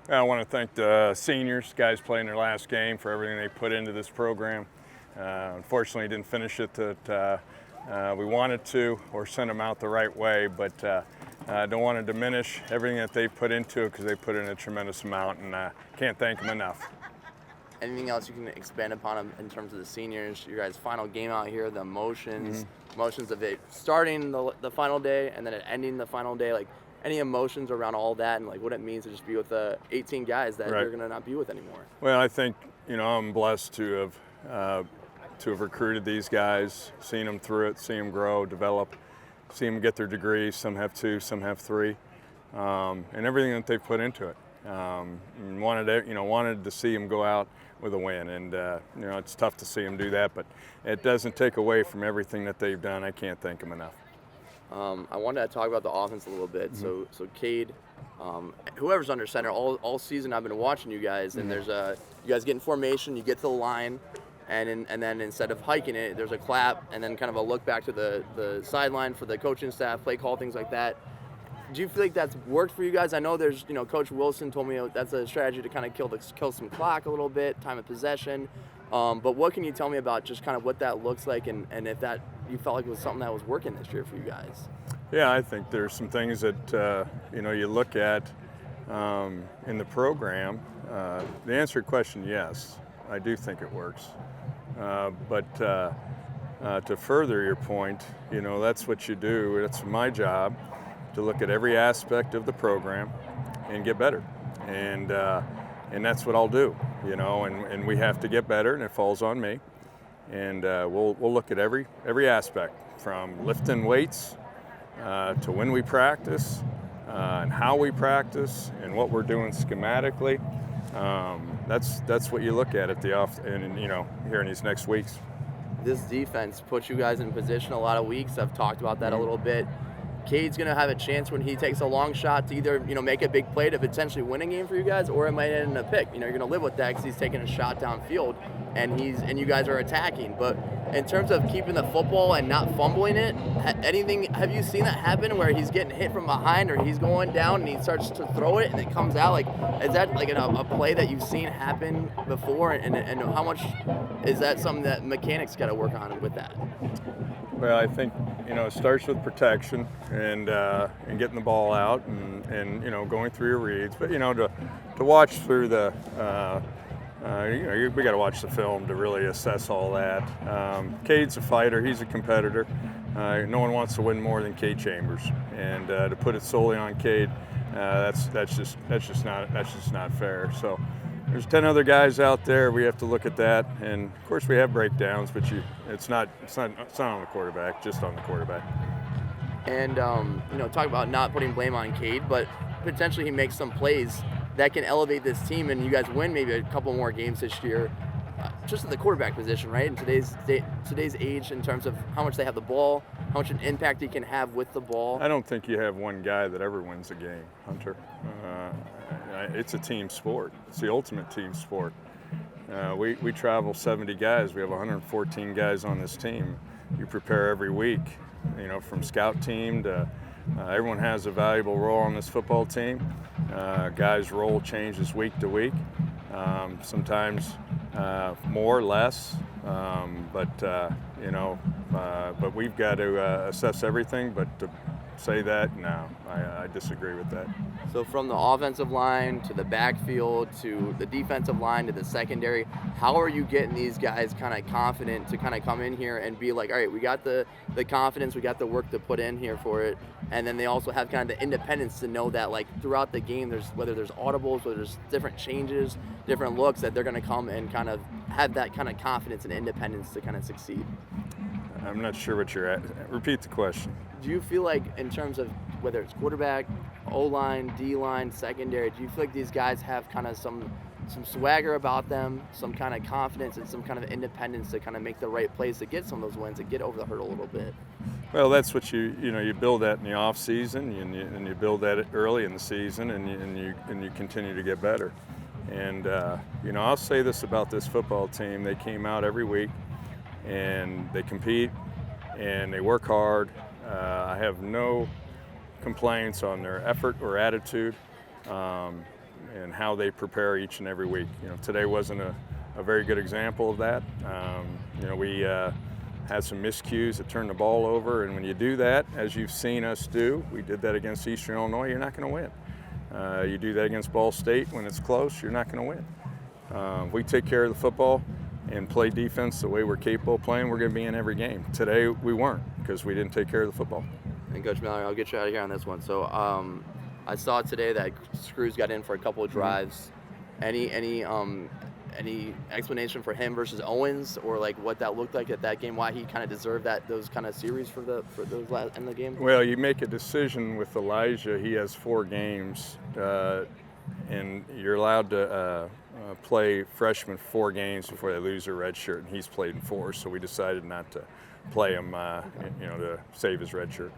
I want to thank the seniors, guys playing their last game, for everything they put into this program. Unfortunately, didn't finish it that we wanted to, or send them out the right way, but I don't want to diminish everything that they put into it, because they put in a tremendous amount, and can't thank them enough. Anything else you can expand upon in terms of the seniors, your guys' final game out here, the emotions of it starting the final day and then it ending the final day, like any emotions around all that and like what it means to just be with the 18 guys that you're going to not be with anymore? Well, I think, I'm blessed to have recruited these guys, seen them through it, seen them grow, develop, seen them get their degrees. Some have 2, some have 3, and everything that they've put into it. And wanted to see them go out with a win, and it's tough to see them do that, but it doesn't take away from everything that they've done. I can't thank them enough. I wanted to talk about the offense a little bit. So Cade, whoever's under center, all season I've been watching you guys, and there's you guys get in formation, you get to the line, and then instead of hiking it, there's a clap, and then kind of a look back to the sideline for the coaching staff, play call, things like that. Do you feel like that's worked for you guys? I know there's, Coach Wilson told me that's a strategy to kind of kill some clock a little bit, time of possession. But what can you tell me about just kind of what that looks like, and if that you felt like it was something that was working this year for you guys? Yeah, I think there's some things that you look at in the program. The answer to your question, yes, I do think it works. But to further your point, that's what you do. That's my job, to look at every aspect of the program and get better, and that's what I'll do, and we have to get better, and it falls on me, and we'll look at every aspect, from lifting weights to when we practice and how we practice and what we're doing schematically. That's what you look at here in these next weeks. This defense puts you guys in position a lot of weeks. I've talked about that a little bit. Cade's going to have a chance when he takes a long shot to either, make a big play to potentially win a game for you guys, or it might end in a pick. You're going to live with that because he's taking a shot downfield, and you guys are attacking. But in terms of keeping the football and not fumbling it, have you seen that happen where he's getting hit from behind, or he's going down and he starts to throw it and it comes out? Like, is that like a play that you've seen happen before, and how much is that something that mechanics got to work on with that? Well, I think it starts with protection and getting the ball out and going through your reads. But to watch through the we got to watch the film to really assess all that. Cade's a fighter. He's a competitor. No one wants to win more than Cade Chambers, and to put it solely on Cade, that's just not fair. So. There's 10 other guys out there. We have to look at that, and of course we have breakdowns, but it's not on the quarterback, just on the quarterback. And talk about not putting blame on Cade, but potentially he makes some plays that can elevate this team, and you guys win maybe a couple more games this year, just at the quarterback position, right? In today's age, in terms of how much they have the ball, how much an impact he can have with the ball. I don't think you have one guy that ever wins a game, Hunter. It's a team sport. It's the ultimate team sport. We travel 70 guys. We have 114 guys on this team. You prepare every week, from scout team to everyone has a valuable role on this football team. Guys' role changes week to week. Sometimes more, less, but we've got to assess everything. But to say that, no, I disagree with that. So from the offensive line to the backfield to the defensive line to the secondary, how are you getting these guys kind of confident to kind of come in here and be like, all right, we got the confidence, we got the work to put in here for it, and then they also have kind of the independence to know that like throughout the game, whether there's audibles, whether there's different changes, different looks, that they're going to come and kind of have that kind of confidence and independence to kind of succeed. I'm not sure what you're at. Repeat the question. Do you feel like in terms of whether it's quarterback, O-line, D-line, secondary, do you feel like these guys have kind of some swagger about them, some kind of confidence and some kind of independence to kind of make the right plays to get some of those wins and get over the hurdle a little bit? Well, that's what you build that in the off season, and you build that early in the season, and you continue to get better. And I'll say this about this football team: they came out every week, and they compete, and they work hard. I have no complaints on their effort or attitude. and how they prepare each and every week. Today wasn't a very good example of that. We had some miscues that turned the ball over, and when you do that, as you've seen us do, we did that against Eastern Illinois, you're not going to win. You do that against Ball State when it's close, you're not going to win. We take care of the football and play defense the way we're capable of playing, we're going to be in every game. Today we weren't because we didn't take care of the football. And Coach Mallory, I'll get you out of here on this one. So I saw today that Screws got in for a couple of drives. Any explanation for him versus Owens, or like what that looked like at that game? Why he kind of deserved those kind of series for those last in the game? Well, you make a decision with Elijah. He has 4 games, and you're allowed to play freshmen 4 games before they lose their red shirt, and he's played in 4. So we decided not to play him, to save his red shirt.